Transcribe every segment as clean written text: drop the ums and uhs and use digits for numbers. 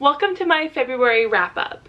Welcome to my February wrap-up.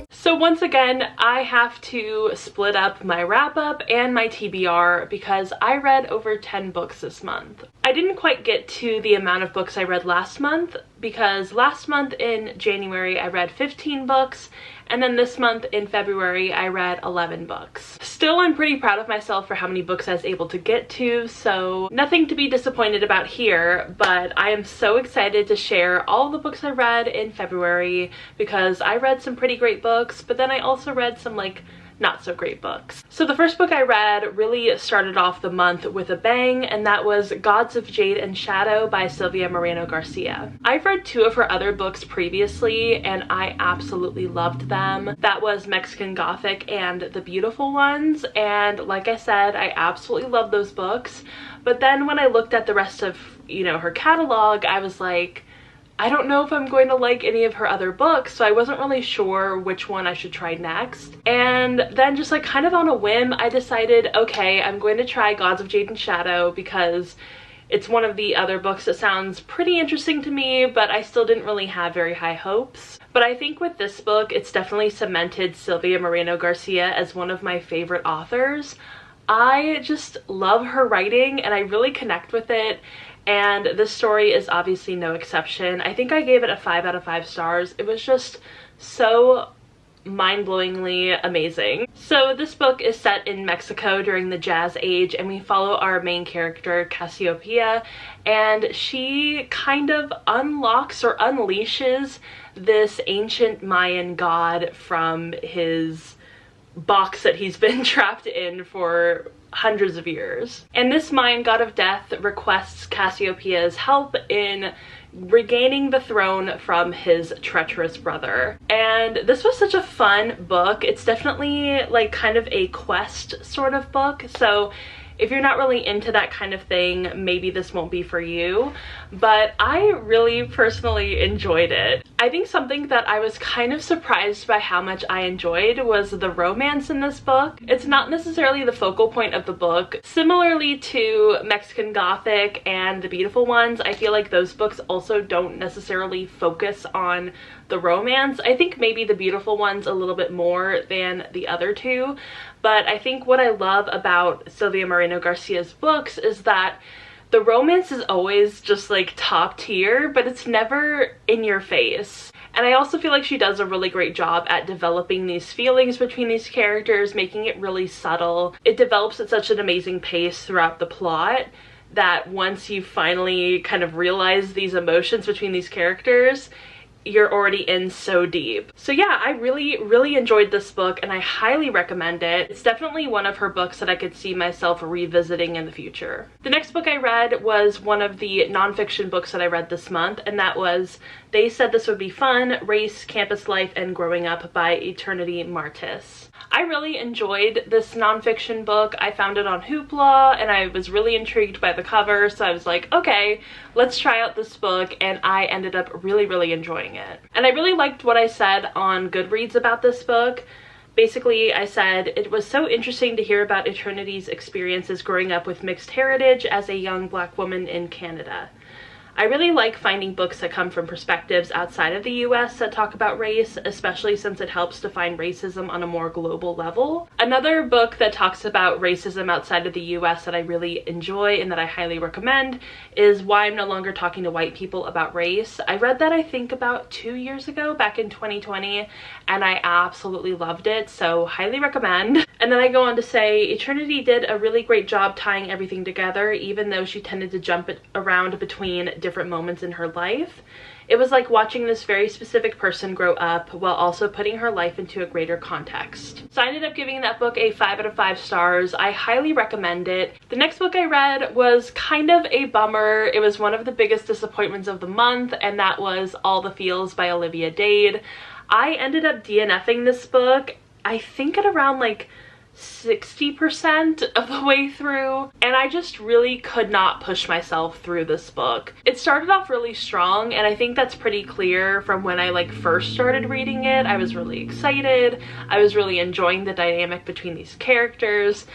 So once again, I have to split up my wrap-up and my TBR because I read over 10 books this month. I didn't quite get to the amount of books I read last month because last month in January I read 15 books, and then this month in February I read 11 books. Still, I'm pretty proud of myself for how many books I was able to get to, so nothing to be disappointed about here, but I am so excited to share all the books I read in February because I read some pretty great books, but then I also read some like not so great books. So the first book I read really started off the month with a bang, and that was Gods of Jade and Shadow by Silvia Moreno Garcia. I've read 2 of her other books previously and I absolutely loved them. That was Mexican Gothic and The Beautiful Ones, and like I said, I absolutely love those books. But then when I looked at the rest of, her catalog, I was like, I don't know if I'm going to like any of her other books, so I wasn't really sure which one I should try next. And then just like kind of on a whim, I decided, okay, I'm going to try Gods of Jade and Shadow because it's one of the other books that sounds pretty interesting to me, but I still didn't really have very high hopes. But I think with this book, it's definitely cemented Silvia Moreno Garcia as one of my favorite authors. I just love her writing and I really connect with it. And this story is obviously no exception. I think I gave it a 5 out of 5 stars. It was just so mind-blowingly amazing. So this book is set in Mexico during the Jazz Age, and we follow our main character, Cassiopeia, and she kind of unlocks or unleashes this ancient Mayan god from his box that he's been trapped in for hundreds of years. And this Mayan god of death requests Cassiopeia's help in regaining the throne from his treacherous brother. And this was such a fun book. It's definitely like kind of a quest sort of book, so if you're not really into that kind of thing, maybe this won't be for you, but I really personally enjoyed it. I think something that I was kind of surprised by how much I enjoyed was the romance in this book. It's not necessarily the focal point of the book. Similarly to Mexican Gothic and The Beautiful Ones, I feel like those books also don't necessarily focus on the romance. I think maybe The Beautiful Ones a little bit more than the other two, but I think what I love about Silvia Moreno Garcia's books is that the romance is always just like top tier, but it's never in your face. And I also feel like she does a really great job at developing these feelings between these characters, making it really subtle. It develops at such an amazing pace throughout the plot that once you finally kind of realize these emotions between these characters, you're already in so deep. So yeah, I really enjoyed this book and I highly recommend it. It's definitely one of her books that I could see myself revisiting in the future. The next book I read was one of the nonfiction books that I read this month, and that was They Said This Would Be Fun: Race, Campus Life, and Growing Up by Eternity Martis. I really enjoyed this nonfiction book. I found it on Hoopla and I was really intrigued by the cover, so I was like, okay, let's try out this book, and I ended up really enjoying it. And I really liked what I said on Goodreads about this book. Basically, I said, it was so interesting to hear about Eternity's experiences growing up with mixed heritage as a young Black woman in Canada. I really like finding books that come from perspectives outside of the US that talk about race, especially since it helps define racism on a more global level. Another book that talks about racism outside of the US that I really enjoy and that I highly recommend is Why I'm No Longer Talking to White People About Race. I read that I think about 2 years ago, back in 2020, and I absolutely loved it, so highly recommend. And then I go on to say, Eternity did a really great job tying everything together, even though she tended to jump around between different moments in her life. It was like watching this very specific person grow up while also putting her life into a greater context. So I ended up giving that book a 5 out of 5 stars. I highly recommend it. The next book I read was kind of a bummer. It was one of the biggest disappointments of the month, and that was All the Feels by Olivia Dade. I ended up DNFing this book, I think at around like 60% of the way through, and I just really could not push myself through this book. It started off really strong, and I think that's pretty clear from when I first started reading it. I was really excited. I was really enjoying the dynamic between these characters.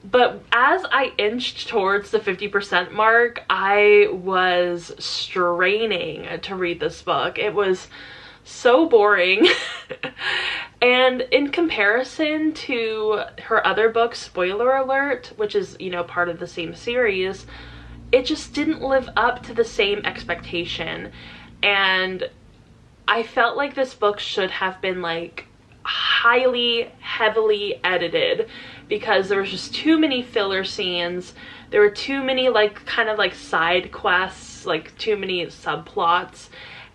But as I inched towards the 50% mark, I was straining to read this book. It was so boring. And in comparison to her other book, spoiler alert, which is, you know, part of the same series, it just didn't live up to the same expectation. And I felt like this book should have been like heavily edited, because there was just too many filler scenes. There were too many like kind of like side quests, like too many subplots,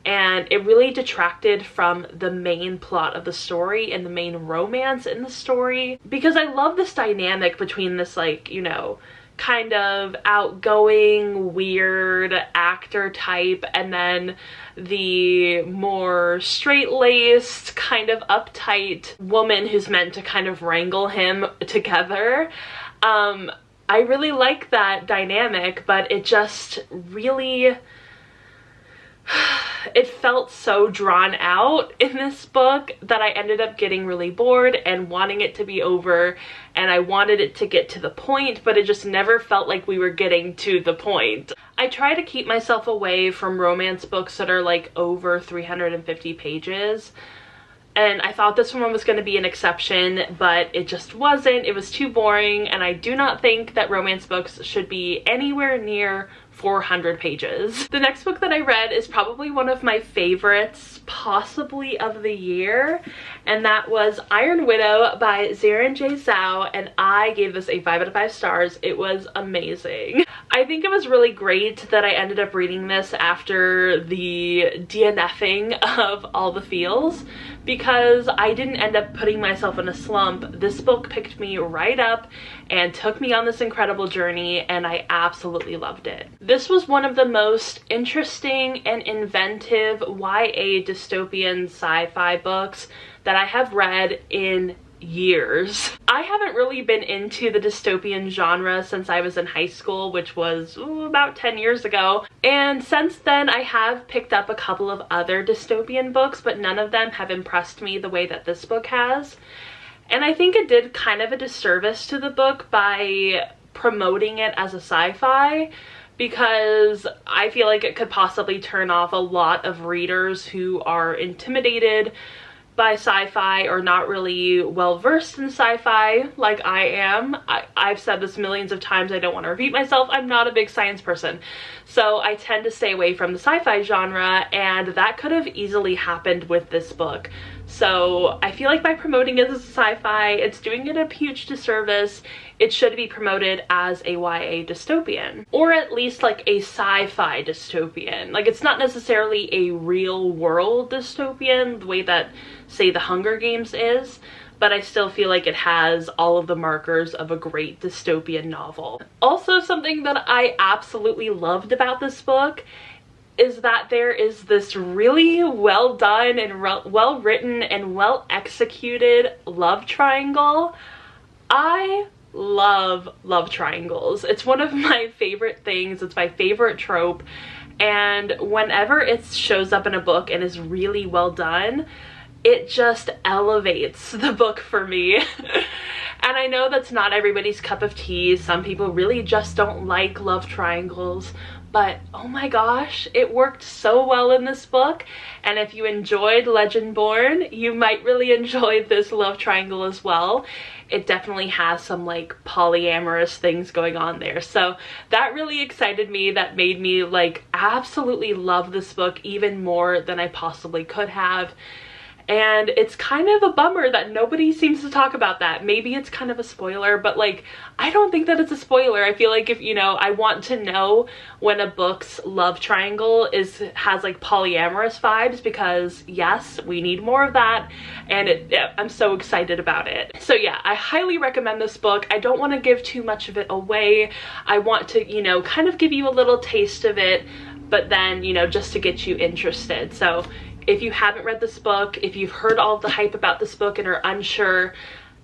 and it really detracted from the main plot of the story and the main romance in the story. Because I love this dynamic between this, like, you know, kind of outgoing, weird actor type, and then the more straight-laced, kind of uptight woman who's meant to kind of wrangle him together. I really like that dynamic, but it just really... it felt so drawn out in this book that I ended up getting really bored and wanting it to be over, and I wanted it to get to the point, but it just never felt like we were getting to the point. I try to keep myself away from romance books that are like over 350 pages, and I thought this one was going to be an exception, but it just wasn't. It was too boring, and I do not think that romance books should be anywhere near 400 pages. The next book that I read is probably one of my favorites, possibly of the year, and that was Iron Widow by Ziran J. Zhao, and I gave this a 5 out of 5 stars. It was amazing. I think it was really great that I ended up reading this after the DNFing of All the Feels, because I didn't end up putting myself in a slump. This book picked me right up and took me on this incredible journey, and I absolutely loved it. This was one of the most interesting and inventive YA dystopian sci-fi books that I have read in years. I haven't really been into the dystopian genre since I was in high school, which was about 10 years ago, and since then I have picked up a couple of other dystopian books, but none of them have impressed me the way that this book has. And I think it did kind of a disservice to the book by promoting it as a sci-fi, because I feel like it could possibly turn off a lot of readers who are intimidated by sci-fi or not really well versed in sci-fi like I am. I've said this millions of times, I don't want to repeat myself, I'm not a big science person, so I tend to stay away from the sci-fi genre, and that could have easily happened with this book. So I feel like by promoting it as a sci-fi, it's doing it a huge disservice. It should be promoted as a YA dystopian, or at least like a sci-fi dystopian. Like, it's not necessarily a real world dystopian the way that, say, The Hunger Games is, but I still feel like it has all of the markers of a great dystopian novel. Also, something that I absolutely loved about this book is that there is this really well done and well written and well executed love triangle. I love love triangles. It's one of my favorite things. It's my favorite trope, and whenever it shows up in a book and is really well done, it just elevates the book for me. And I know that's not everybody's cup of tea. Some people really just don't like love triangles, but oh my gosh, it worked so well in this book. And if you enjoyed Legend Born, you might really enjoy this love triangle as well. It definitely has some like polyamorous things going on there. So that really excited me. That made me like absolutely love this book even more than I possibly could have. And it's kind of a bummer that nobody seems to talk about that. Maybe it's kind of a spoiler, but like, I don't think that it's a spoiler. I feel like if, you know, I want to know when a book's love triangle has like polyamorous vibes, because yes, we need more of that, and I'm so excited about it. So yeah, I highly recommend this book. I don't want to give too much of it away. I want to, you know, kind of give you a little taste of it, but then, you know, just to get you interested. So if you haven't read this book, if you've heard all of the hype about this book and are unsure,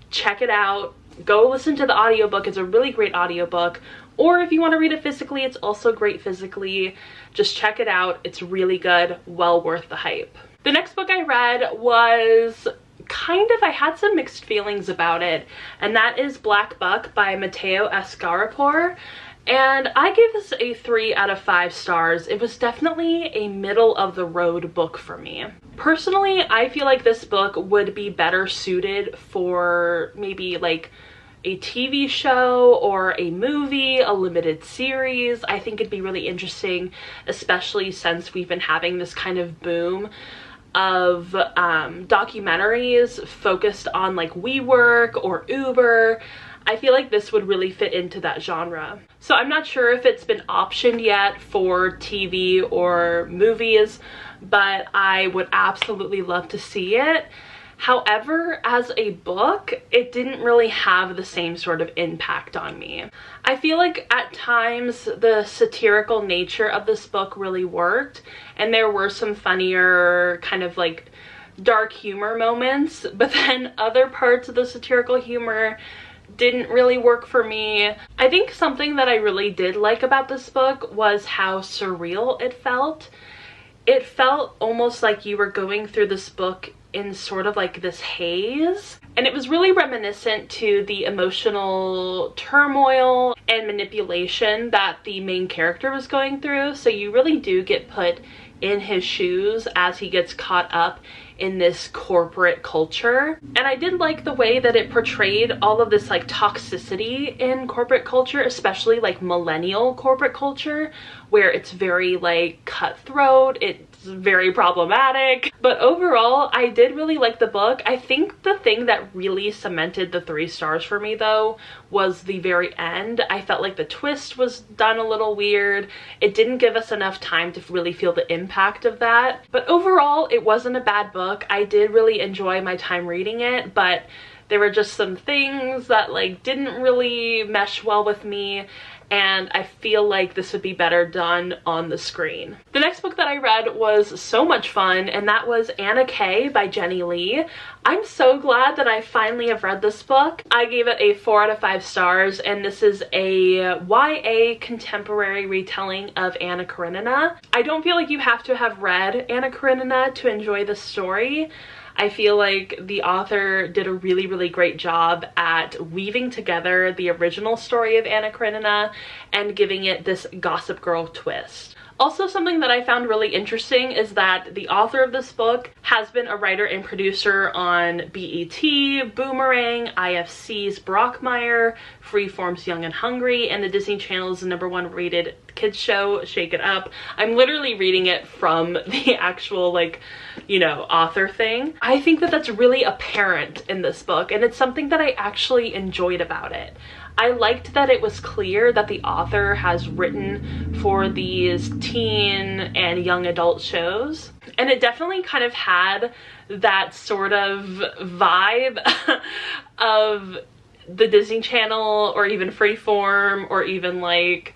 check it out. Go listen to the audiobook. It's a really great audiobook. Or if you want to read it physically, it's also great physically. Just check it out. It's really good. Well worth the hype. The next book I read was I had some mixed feelings about it, and that is Black Buck by Mateo Escarapor. And I gave this a 3 out of 5 stars. It was definitely a middle of the road book for me. Personally, I feel like this book would be better suited for maybe like a TV show or a movie, a limited series. I think it'd be really interesting, especially since we've been having this kind of boom of documentaries focused on like WeWork or Uber. I feel like this would really fit into that genre. So I'm not sure if it's been optioned yet for TV or movies, but I would absolutely love to see it. However, as a book, it didn't really have the same sort of impact on me. I feel like at times the satirical nature of this book really worked, and there were some funnier kind of like dark humor moments, but then other parts of the satirical humor didn't really work for me. I think something that I really did like about this book was how surreal it felt. It felt almost like you were going through this book in sort of like this haze, and it was really reminiscent to the emotional turmoil and manipulation that the main character was going through. So you really do get put in his shoes as he gets caught up in this corporate culture. And I did like the way that it portrayed all of this like toxicity in corporate culture, especially like millennial corporate culture, where it's very like cutthroat, it's very problematic. But overall, I did really like the book. I think the thing that really cemented the 3 stars for me though was the very end. I felt like the twist was done a little weird. It didn't give us enough time to really feel the impact of that. But overall, it wasn't a bad book. I did really enjoy my time reading it, but there were just some things that like didn't really mesh well with me, and I feel like this would be better done on the screen. The next book that I read was so much fun, and that was Anna K by Jenny Lee. I'm so glad that I finally have read this book. I gave it a 4 out of 5 stars, and this is a YA contemporary retelling of Anna Karenina. I don't feel like you have to have read Anna Karenina to enjoy this story. I feel like the author did a really, really great job at weaving together the original story of Anna Karenina and giving it this Gossip Girl twist. Also, something that I found really interesting is that the author of this book has been a writer and producer on BET, Boomerang, IFC's Brockmire, Freeform's Young and Hungry, and the Disney Channel's #1 rated kids show, Shake It Up. I'm literally reading it from the actual, like, you know, author thing. I think that that's really apparent in this book, and it's something that I actually enjoyed about it. I liked that it was clear that the author has written for these teen and young adult shows, and it definitely kind of had that sort of vibe of the Disney Channel or even Freeform or even like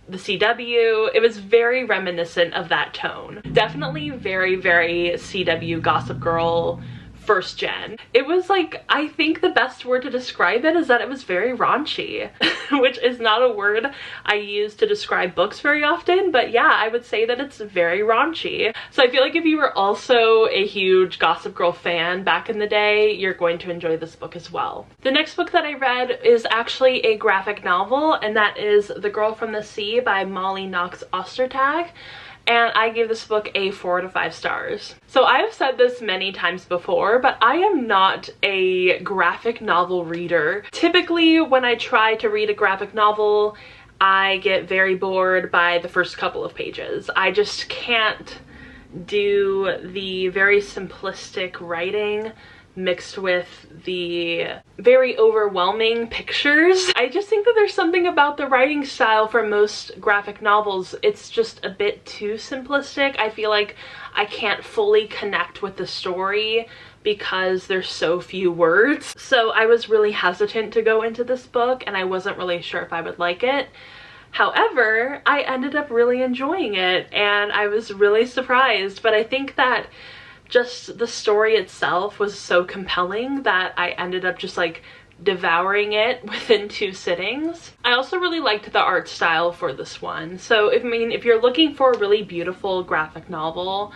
the CW. It was very reminiscent of that tone. Definitely very, very CW Gossip Girl first gen. It was like, I think the best word to describe it is that it was very raunchy, which is not a word I use to describe books very often, but yeah, I would say that it's very raunchy. So I feel like if you were also a huge Gossip Girl fan back in the day, you're going to enjoy this book as well. The next book that I read is actually a graphic novel, and that is The Girl from the Sea by Molly Knox Ostertag. And I gave this book a 4 out of 5 stars. So I have said this many times before, but I am not a graphic novel reader. Typically, when I try to read a graphic novel, I get very bored by the first couple of pages. I just can't do the very simplistic writing mixed with the very overwhelming pictures. I just think that there's something about the writing style for most graphic novels. It's just a bit too simplistic. I feel like I can't fully connect with the story because there's so few words. So I was really hesitant to go into this book, and I wasn't really sure if I would like it. However, I ended up really enjoying it, and I was really surprised. But I think that just the story itself was so compelling that I ended up just like devouring it within 2 sittings. I also really liked the art style for this one. So if you're looking for a really beautiful graphic novel,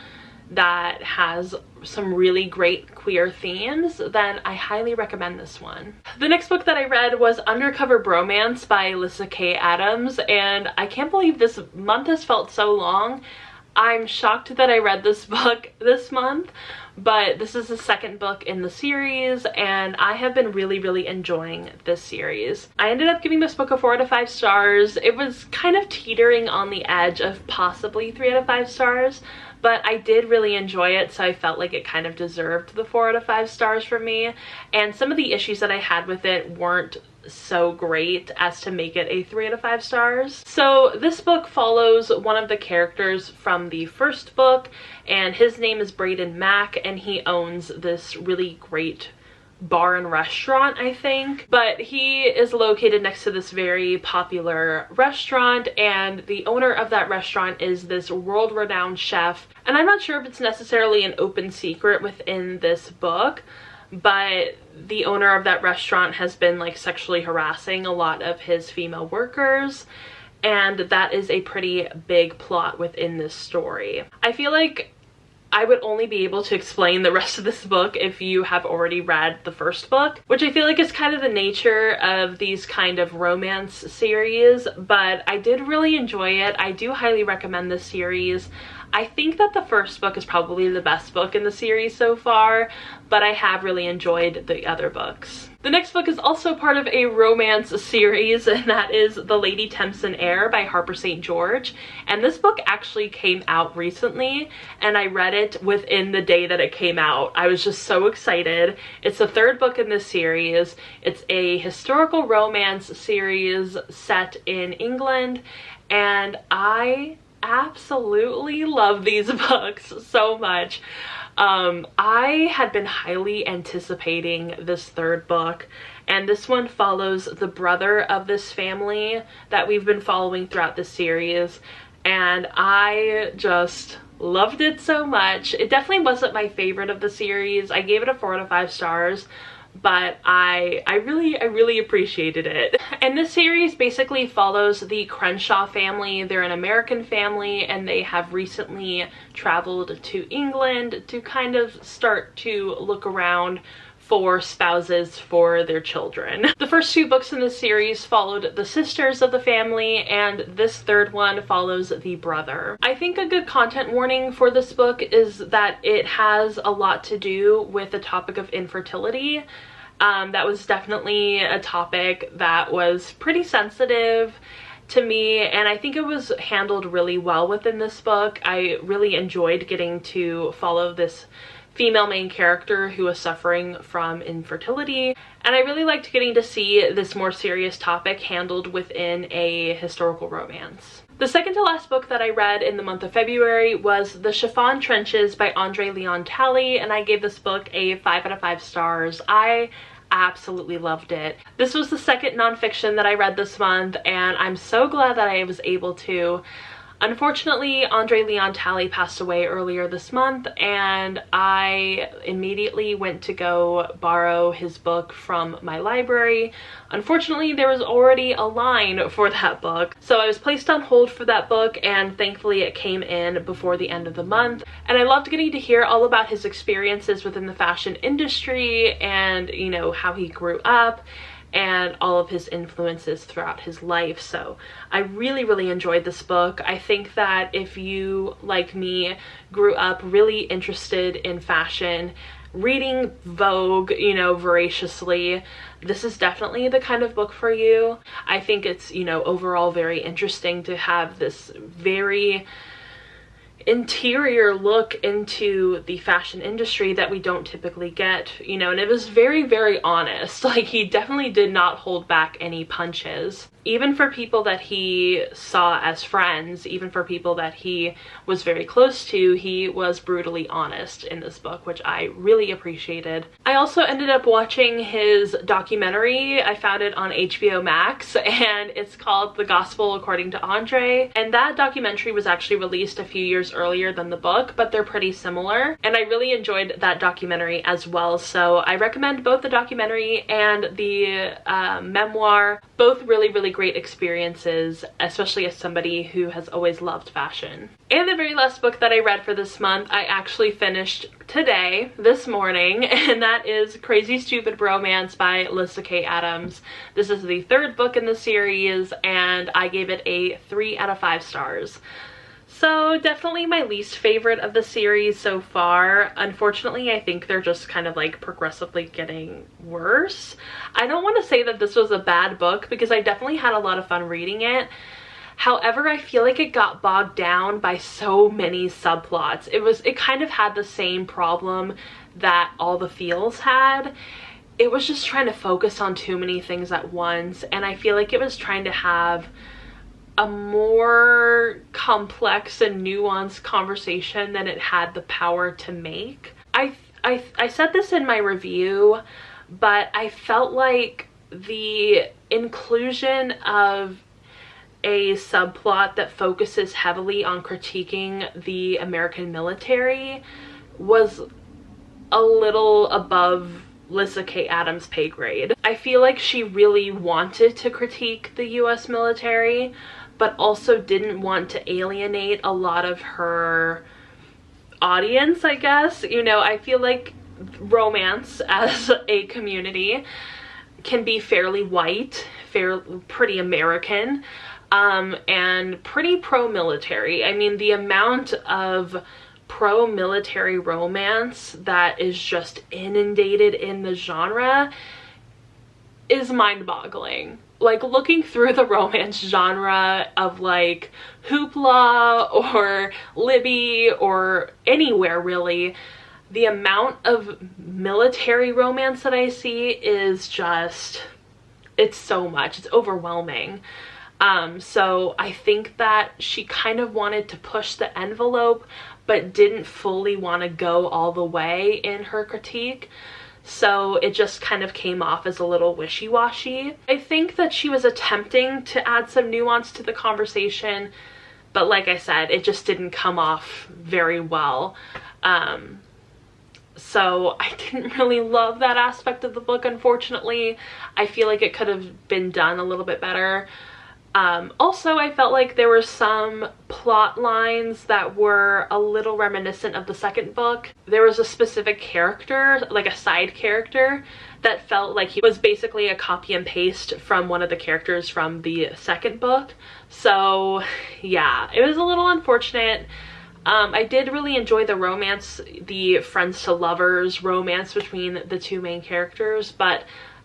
that has some really great queer themes, then I highly recommend this one. The next book that I read was Undercover Bromance by Alyssa K. Adams, and I can't believe this month has felt so long. I'm shocked that I read this book this month, but this is the second book in the series, and I have been really enjoying this series. I ended up giving this book a 4 out of 5 stars. It was kind of teetering on the edge of possibly 3 out of 5 stars, but I did really enjoy it, so I felt like it kind of deserved the 4 out of 5 stars for me. And some of the issues that I had with it weren't so great as to make it a 3 out of 5 stars. So this book follows one of the characters from the first book, and his name is Braden Mack, and he owns this really great bar and restaurant, I think. But he is located next to this very popular restaurant, and the owner of that restaurant is this world-renowned chef. And I'm not sure if it's necessarily an open secret within this book, but the owner of that restaurant has been like sexually harassing a lot of his female workers, and that is a pretty big plot within this story. I feel like I would only be able to explain the rest of this book if you have already read the first book, which I feel like is kind of the nature of these kind of romance series, but I did really enjoy it. I do highly recommend this series. I think that the first book is probably the best book in the series so far, but I have really enjoyed the other books. The next book is also part of a romance series, and that is The Lady Thampson Air by Harper St. George. And this book actually came out recently, and I read it within the day that it came out. I was just so excited. It's the third book in this series. It's a historical romance series set in England, and I absolutely love these books so much. I had been highly anticipating this third book, and this one follows the brother of this family that we've been following throughout this series, and I just loved it so much. It definitely wasn't my favorite of the series. I gave it a 4 out of 5 stars, but I really appreciated it. And this series basically follows the Crenshaw family. They're an American family, and they have recently traveled to England to kind of start to look around for spouses for their children. The first 2 books in this series followed the sisters of the family, and this third one follows the brother. I think a good content warning for this book is that it has a lot to do with the topic of infertility. That was definitely a topic that was pretty sensitive to me, and I think it was handled really well within this book. I really enjoyed getting to follow this female main character who was suffering from infertility, and I really liked getting to see this more serious topic handled within a historical romance. The second to last book that I read in the month of February was The Chiffon Trenches by Andre Leon Talley, and I gave this book a 5 out of 5 stars. I absolutely loved it. This was the second nonfiction that I read this month, and I'm so glad that I was able to. Unfortunately, Andre Leon Talley passed away earlier this month, and I immediately went to go borrow his book from my library. Unfortunately, there was already a line for that book, so I was placed on hold for that book, and thankfully it came in before the end of the month. And I loved getting to hear all about his experiences within the fashion industry and, you know, how he grew up and all of his influences throughout his life. So I really enjoyed this book. I think that if you, like me, grew up really interested in fashion, reading Vogue, you know, voraciously, this is definitely the kind of book for you. I think it's, you know, overall very interesting to have this very interior look into the fashion industry that we don't typically get, you know, and it was very honest. Like, he definitely did not hold back any punches. Even for people that he saw as friends, even for people that he was very close to, he was brutally honest in this book, which I really appreciated. I also ended up watching his documentary. I found it on HBO Max, and it's called The Gospel According to Andre. And that documentary was actually released a few years years earlier than the book, but they're pretty similar. And I really enjoyed that documentary as well. So I recommend both the documentary and the memoir. Both really, really great experiences, especially as somebody who has always loved fashion. And the very last book that I read for this month, I actually finished today, this morning, and that is Crazy Stupid Bromance by Lyssa Kay Adams. This is the third book in the series, and I gave it a 3 out of 5 stars. So definitely my least favorite of the series so far. Unfortunately, I think they're just kind of like progressively getting worse. I don't want to say that this was a bad book because I definitely had a lot of fun reading it. However, I feel like it got bogged down by so many subplots. It kind of had the same problem that All the Feels had. It was just trying to focus on too many things at once, and I feel like it was trying to have a more complex and nuanced conversation than it had the power to make. I said this in my review, but I felt like the inclusion of a subplot that focuses heavily on critiquing the American military was a little above Lyssa Kay Adams' pay grade. I feel like she really wanted to critique the US military, but also didn't want to alienate a lot of her audience, I guess. You know, I feel like romance as a community can be fairly white, pretty American, and pretty pro-military. I mean, the amount of pro-military romance that is just inundated in the genre is mind-boggling. Like, looking through the romance genre of like Hoopla or Libby or anywhere really, the amount of military romance that I see is just, it's so much, it's overwhelming. So I think that she kind of wanted to push the envelope but didn't fully want to go all the way in her critique. So it just kind of came off as a little wishy-washy. I think that she was attempting to add some nuance to the conversation, but like I said, it just didn't come off very well. So I didn't really love that aspect of the book, unfortunately. I feel like it could have been done a little bit better. Also, I felt like there were some plot lines that were a little reminiscent of the second book. There was a specific character, like a side character, that felt like he was basically a copy and paste from one of the characters from the second book. So yeah, it was a little unfortunate. I did really enjoy the romance, the friends to lovers romance between the two main characters, but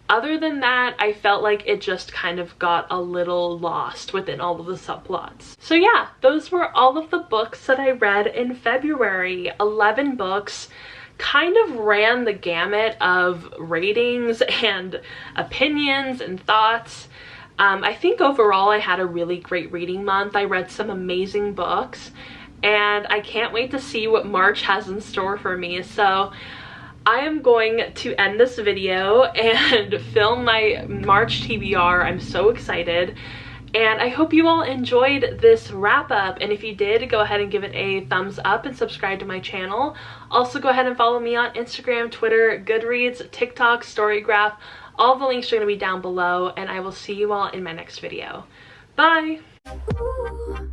other than that, I felt like it just kind of got a little lost within all of the subplots. So yeah, those were all of the books that I read in February. 11 books. Kind of ran the gamut of ratings and opinions and thoughts. I think overall I had a really great reading month. I read some amazing books, and I can't wait to see what March has in store for me. So I am going to end this video and film my March TBR. I'm so excited. And I hope you all enjoyed this wrap up. And if you did, go ahead and give it a thumbs up and subscribe to my channel. Also, go ahead and follow me on Instagram, Twitter, Goodreads, TikTok, Storygraph. All the links are going to be down below. And I will see you all in my next video. Bye! Ooh.